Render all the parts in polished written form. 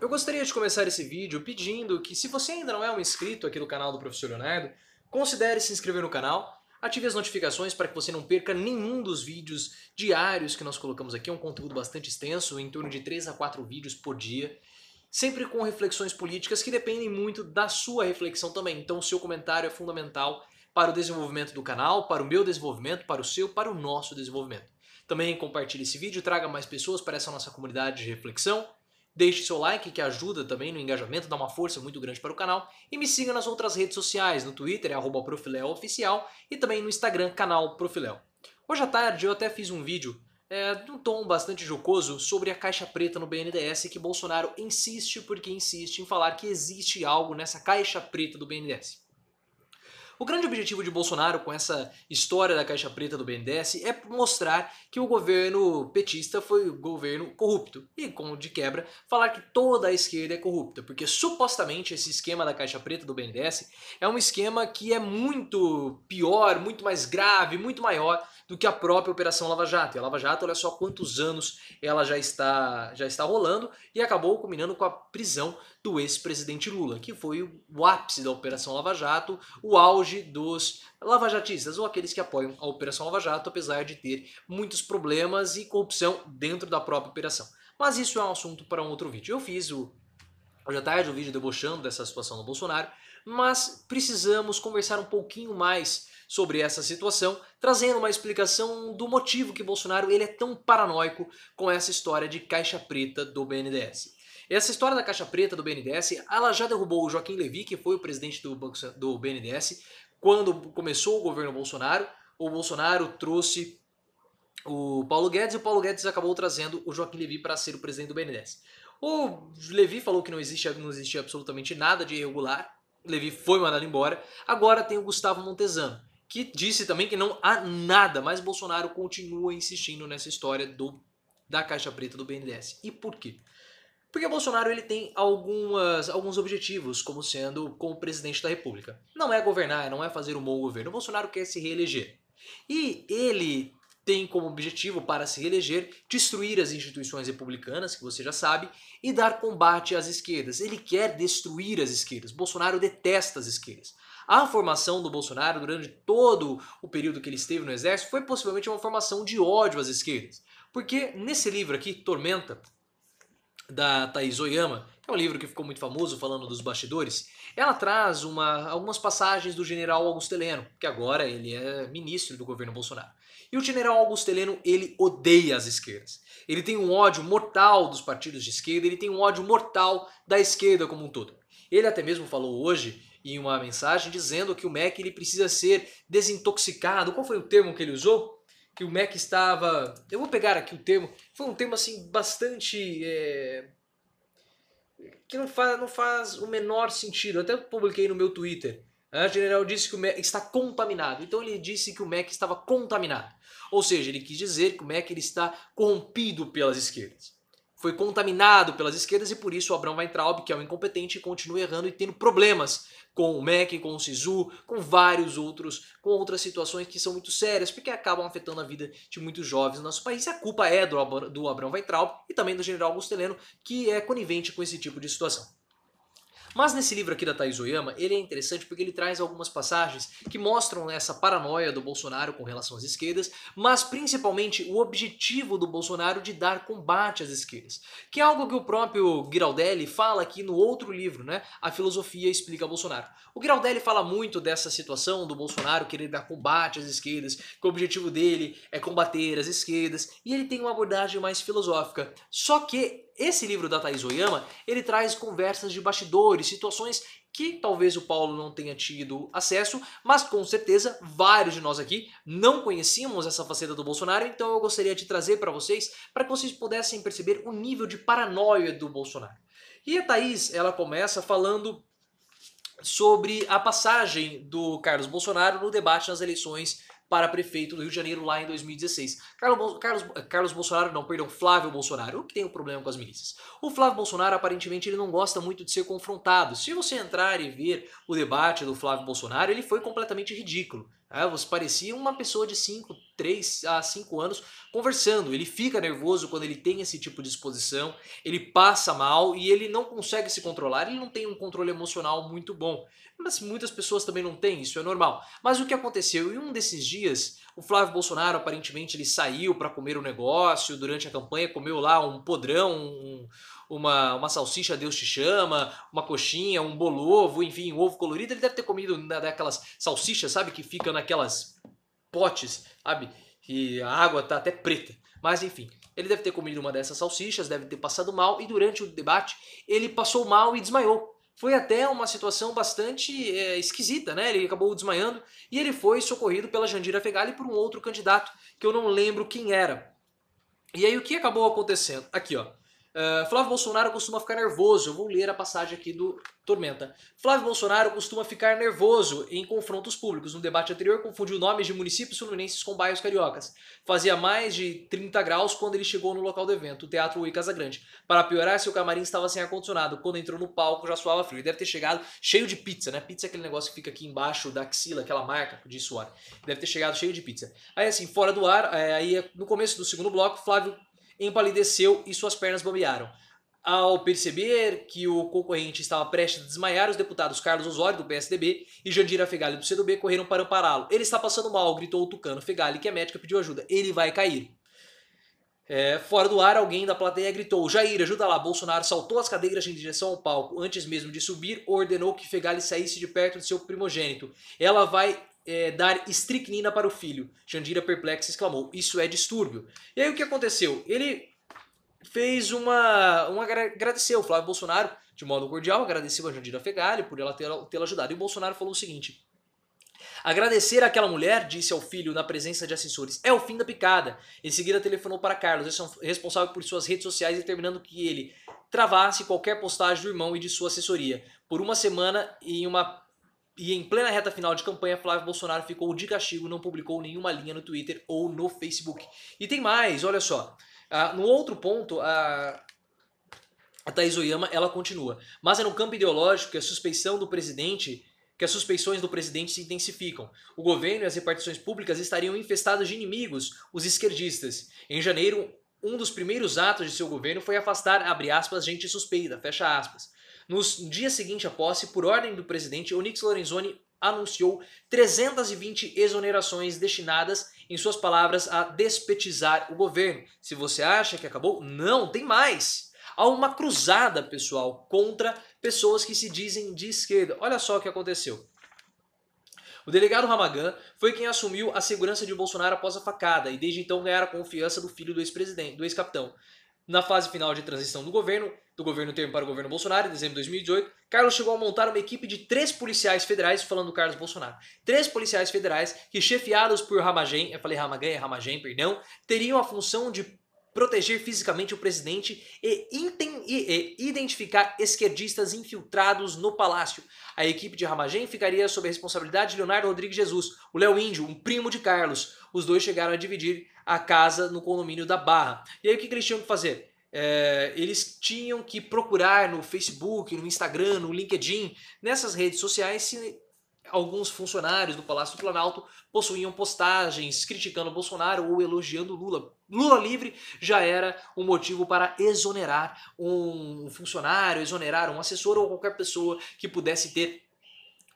Eu gostaria de começar esse vídeo pedindo que, se você ainda não é um inscrito aqui do canal do Professor Leonardo, considere se inscrever no canal, ative as notificações para que você não perca nenhum dos vídeos diários que nós colocamos aqui. É um conteúdo bastante extenso, em torno de 3 a 4 vídeos por dia, sempre com reflexões políticas que dependem muito da sua reflexão também. Então o seu comentário é fundamental para o desenvolvimento do canal, para o meu desenvolvimento, para o seu, para o nosso desenvolvimento. Também compartilhe esse vídeo, traga mais pessoas para essa nossa comunidade de reflexão. Deixe seu like, que ajuda também no engajamento, dá uma força muito grande para o canal. E me siga nas outras redes sociais, no Twitter é @profileooficial e também no Instagram, canal Profileo. Hoje à tarde eu até fiz um vídeo de um tom bastante jocoso sobre a caixa preta no BNDES, que Bolsonaro insiste porque insiste em falar que existe algo nessa caixa preta do BNDES. O grande objetivo de Bolsonaro com essa história da caixa preta do BNDES é mostrar que o governo petista foi um governo corrupto e, como de quebra, falar que toda a esquerda é corrupta, porque supostamente esse esquema da caixa preta do BNDES é um esquema que é muito pior, muito mais grave, muito maior do que a própria Operação Lava Jato. E a Lava Jato, olha só quantos anos ela já está rolando e acabou culminando com a prisão do ex-presidente Lula, que foi o ápice da Operação Lava Jato, o auge dos lavajatistas, ou aqueles que apoiam a Operação Lava Jato, apesar de ter muitos problemas e corrupção dentro da própria operação. Mas isso é um assunto para um outro vídeo. Eu fiz hoje à tarde um vídeo debochando dessa situação do Bolsonaro, mas precisamos conversar um pouquinho mais sobre essa situação, trazendo uma explicação do motivo que Bolsonaro ele é tão paranoico com essa história de caixa preta do BNDES. Essa história da caixa preta do BNDES, ela já derrubou o Joaquim Levy, que foi o presidente do BNDES, quando começou o governo Bolsonaro. O Bolsonaro trouxe o Paulo Guedes e o Paulo Guedes acabou trazendo o Joaquim Levy para ser o presidente do BNDES. O Levy falou que não existia absolutamente nada de irregular, o Levy foi mandado embora. Agora tem o Gustavo Montezano, que disse também que não há nada, mas Bolsonaro continua insistindo nessa história da caixa preta do BNDES. E por quê? Porque o Bolsonaro ele tem alguns objetivos como presidente da República. Não é governar, não é fazer um bom governo. O Bolsonaro quer se reeleger. E ele tem como objetivo para se reeleger destruir as instituições republicanas, que você já sabe, e dar combate às esquerdas. Ele quer destruir as esquerdas. Bolsonaro detesta as esquerdas. A formação do Bolsonaro durante todo o período que ele esteve no exército foi possivelmente uma formação de ódio às esquerdas. Porque nesse livro aqui, Tormenta, da Thaís Oyama, que é um livro que ficou muito famoso falando dos bastidores, ela traz algumas passagens do general Augusto Heleno, que agora ele é ministro do governo Bolsonaro. E o general Augusto Heleno, ele odeia as esquerdas. Ele tem um ódio mortal dos partidos de esquerda, ele tem um ódio mortal da esquerda como um todo. Ele até mesmo falou hoje em uma mensagem dizendo que o MEC ele precisa ser desintoxicado. Qual foi o termo que ele usou? Que o MEC estava... Eu vou pegar aqui o termo. Foi um termo assim bastante... que não faz o menor sentido. Eu até publiquei no meu Twitter. O general disse que o MEC está contaminado. Então ele disse que o MEC estava contaminado. Ou seja, ele quis dizer que o MEC ele está corrompido pelas esquerdas. Foi contaminado pelas esquerdas e por isso o Abrão Weintraub, que é um incompetente, continua errando e tendo problemas com o MEC, com o SISU, com com outras situações que são muito sérias, porque acabam afetando a vida de muitos jovens no nosso país. E a culpa é do Abrão Weintraub e também do general Augusto Heleno, que é conivente com esse tipo de situação. Mas nesse livro aqui da Thaís Oyama, ele é interessante porque ele traz algumas passagens que mostram essa paranoia do Bolsonaro com relação às esquerdas, mas principalmente o objetivo do Bolsonaro de dar combate às esquerdas, que é algo que o próprio Giraldelli fala aqui no outro livro, né? A Filosofia Explica Bolsonaro. O Giraldelli fala muito dessa situação do Bolsonaro querer dar combate às esquerdas, que o objetivo dele é combater as esquerdas, e ele tem uma abordagem mais filosófica. Só que esse livro da Thaís Oyama, ele traz conversas de bastidores, situações que talvez o Paulo não tenha tido acesso, mas com certeza vários de nós aqui não conhecíamos essa faceta do Bolsonaro, então eu gostaria de trazer para que vocês pudessem perceber o nível de paranoia do Bolsonaro. E a Thaís, ela começa falando sobre a passagem do Carlos Bolsonaro no debate nas eleições para prefeito do Rio de Janeiro lá em 2016. Flávio Bolsonaro, o que tem um problema com as milícias. O Flávio Bolsonaro, aparentemente, ele não gosta muito de ser confrontado. Se você entrar e ver o debate do Flávio Bolsonaro, ele foi completamente ridículo. Você parecia uma pessoa de 3 a 5 anos conversando. Ele fica nervoso quando ele tem esse tipo de exposição, ele passa mal e ele não consegue se controlar, ele não tem um controle emocional muito bom. Mas muitas pessoas também não têm, isso é normal. Mas o que aconteceu? Em um desses dias, o Flávio Bolsonaro aparentemente ele saiu para comer um negócio durante a campanha, comeu lá um podrão, uma salsicha Deus te chama, uma coxinha, um bolovo, enfim, um ovo colorido. Ele deve ter comido daquelas salsichas, sabe, que ficam naquelas potes, sabe, que a água tá até preta. Mas enfim, ele deve ter comido uma dessas salsichas, deve ter passado mal e durante o debate ele passou mal e desmaiou. Foi até uma situação bastante esquisita, né? Ele acabou desmaiando e ele foi socorrido pela Jandira Fegali por um outro candidato que eu não lembro quem era. E aí o que acabou acontecendo? Aqui, ó. Flávio Bolsonaro costuma ficar nervoso. Eu vou ler a passagem aqui do Tormenta. Flávio Bolsonaro costuma ficar nervoso em confrontos públicos. No debate anterior, confundiu nomes de municípios fluminenses com bairros cariocas. Fazia mais de 30 graus quando ele chegou no local do evento, o Teatro Oi Casa Grande. Para piorar, seu camarim estava sem ar-condicionado. Quando entrou no palco, já suava frio. Ele deve ter chegado cheio de pizza, né? Pizza é aquele negócio que fica aqui embaixo da axila, aquela marca de suor. Deve ter chegado cheio de pizza. Aí assim, fora do ar, aí no começo do segundo bloco, Flávio empalideceu e suas pernas bambearam. Ao perceber que o concorrente estava prestes a desmaiar, os deputados Carlos Osório, do PSDB, e Jandira Fegali, do CDB, correram para ampará-lo. Ele está passando mal, gritou o tucano. Fegali, que é médica, pediu ajuda. Ele vai cair. Fora do ar, alguém da plateia gritou: Jair, ajuda lá. Bolsonaro saltou as cadeiras em direção ao palco. Antes mesmo de subir, ordenou que Fegali saísse de perto de seu primogênito. Ela vai dar estricnina para o filho. Jandira, perplexa, exclamou: isso é distúrbio. E aí o que aconteceu? Ele fez agradeceu o Flávio Bolsonaro de modo cordial, agradeceu a Jandira Fegali por ela tê-la ajudado. E o Bolsonaro falou o seguinte: agradecer àquela mulher, disse ao filho na presença de assessores, é o fim da picada. Em seguida telefonou para Carlos, responsável por suas redes sociais, determinando que ele travasse qualquer postagem do irmão e de sua assessoria. Por uma semana e em plena reta final de campanha, Flávio Bolsonaro ficou de castigo, não publicou nenhuma linha no Twitter ou no Facebook. E tem mais, olha só. No outro ponto, a Thaís Oyama, ela continua. Mas é no campo ideológico que as suspeições do presidente se intensificam. O governo e as repartições públicas estariam infestados de inimigos, os esquerdistas. Em janeiro, um dos primeiros atos de seu governo foi afastar, abre aspas, gente suspeita, fecha aspas. No dia seguinte à posse, por ordem do presidente, Onyx Lorenzoni anunciou 320 exonerações destinadas, em suas palavras, a despetizar o governo. Se você acha que acabou, não, tem mais. Há uma cruzada, pessoal, contra pessoas que se dizem de esquerda. Olha só o que aconteceu. O delegado Ramagan foi quem assumiu a segurança de Bolsonaro após a facada e desde então ganhara a confiança do filho do ex-presidente, do ex-capitão. Na fase final de transição do governo termo para o governo Bolsonaro, em dezembro de 2018, Carlos chegou a montar uma equipe de 3 policiais federais, falando do Carlos Bolsonaro. 3 policiais federais que, chefiados por Ramagan, perdão, teriam a função de proteger fisicamente o presidente e identificar esquerdistas infiltrados no palácio. A equipe de Ramagan ficaria sob a responsabilidade de Leonardo Rodrigues Jesus, o Léo Índio, um primo de Carlos. Os dois chegaram a dividir a casa no condomínio da Barra. E aí o que eles tinham que fazer? Eles tinham que procurar no Facebook, no Instagram, no LinkedIn, nessas redes sociais, se alguns funcionários do Palácio do Planalto possuíam postagens criticando Bolsonaro ou elogiando Lula. Lula livre já era um motivo para exonerar um funcionário, exonerar um assessor ou qualquer pessoa que pudesse ter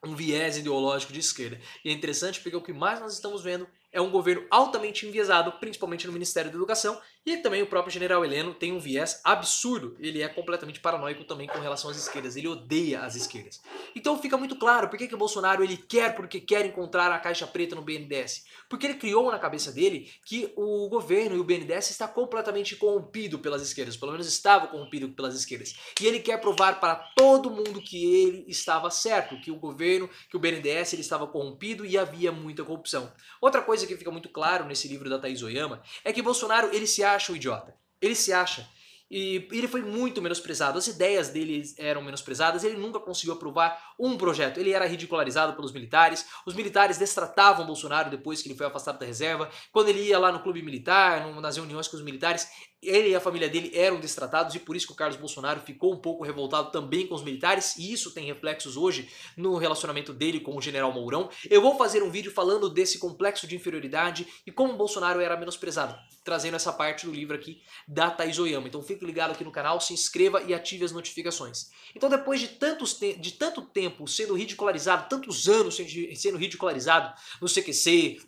um viés ideológico de esquerda. E é interessante porque o que mais nós estamos vendo é um governo altamente enviesado, principalmente no Ministério da Educação, e também o próprio general Heleno tem um viés absurdo. Ele é completamente paranoico também com relação às esquerdas, ele odeia as esquerdas. Então fica muito claro por que o Bolsonaro ele quer encontrar a caixa preta no BNDES. Porque ele criou na cabeça dele que o governo e o BNDES está completamente corrompido pelas esquerdas, pelo menos estava corrompido pelas esquerdas. E ele quer provar para todo mundo que ele estava certo, que o governo, que o BNDES ele estava corrompido e havia muita corrupção. Outra coisa que fica muito claro nesse livro da Thaís Oyama é que Bolsonaro ele se acha um idiota. Ele se acha. E ele foi muito menosprezado, as ideias dele eram menosprezadas, ele nunca conseguiu aprovar um projeto, ele era ridicularizado pelos militares, os militares destratavam Bolsonaro depois que ele foi afastado da reserva, quando ele ia lá no clube militar, nas reuniões com os militares, ele e a família dele eram destratados e por isso que o Carlos Bolsonaro ficou um pouco revoltado também com os militares, e isso tem reflexos hoje no relacionamento dele com o general Mourão. Eu vou fazer um vídeo falando desse complexo de inferioridade e como o Bolsonaro era menosprezado, trazendo essa parte do livro aqui da Thaís Oyama. Então fique ligado aqui no canal, se inscreva e ative as notificações. Então depois de tanto tempo sendo ridicularizado, tantos anos sendo ridicularizado no CQC,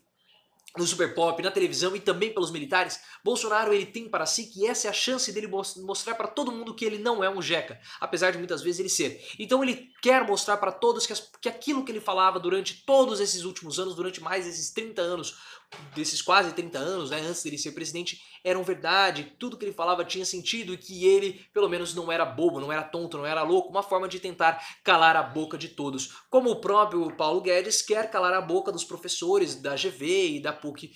no Super Pop, na televisão e também pelos militares, Bolsonaro ele tem para si que essa é a chance dele mostrar para todo mundo que ele não é um jeca, apesar de muitas vezes ele ser. Então ele quer mostrar para todos que aquilo que ele falava durante todos esses últimos anos, durante mais esses 30 anos, desses quase 30 anos, né, antes dele ser presidente, eram verdade, tudo que ele falava tinha sentido e que ele, pelo menos, não era bobo, não era tonto, não era louco, uma forma de tentar calar a boca de todos. Como o próprio Paulo Guedes quer calar a boca dos professores da GV e da PUC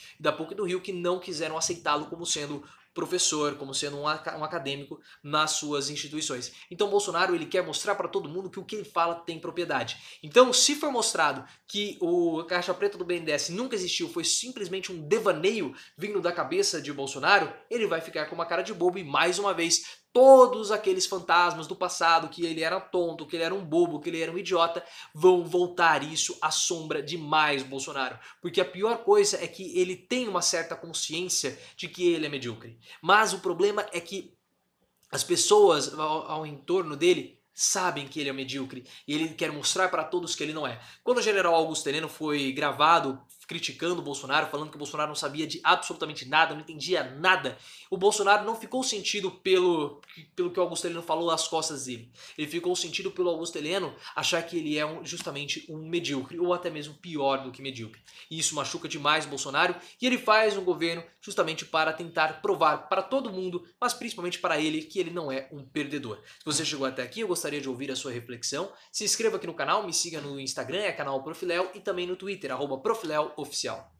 do Rio que não quiseram aceitá-lo como sendo professor, como sendo um acadêmico nas suas instituições. Então Bolsonaro ele quer mostrar para todo mundo que o que ele fala tem propriedade. Então se for mostrado que o Caixa Preta do BNDES nunca existiu, foi simplesmente um devaneio vindo da cabeça de Bolsonaro, ele vai ficar com uma cara de bobo e mais uma vez todos aqueles fantasmas do passado, que ele era tonto, que ele era um bobo, que ele era um idiota, vão voltar isso à sombra de mais Bolsonaro. Porque a pior coisa é que ele tem uma certa consciência de que ele é medíocre. Mas o problema é que as pessoas ao entorno dele sabem que ele é medíocre e ele quer mostrar para todos que ele não é. Quando o general Augusto Heleno foi gravado criticando o Bolsonaro, falando que o Bolsonaro não sabia de absolutamente nada, não entendia nada, o Bolsonaro não ficou sentido pelo que o Augusto Heleno falou às costas dele. Ele ficou sentido pelo Augusto Heleno achar que ele é justamente um medíocre, ou até mesmo pior do que medíocre. E isso machuca demais o Bolsonaro e ele faz um governo justamente para tentar provar para todo mundo, mas principalmente para ele, que ele não é um perdedor. Se você chegou até aqui, eu gostaria de ouvir a sua reflexão. Se inscreva aqui no canal, me siga no Instagram, é canal Profiléu, e também no Twitter, @profiléuoficial.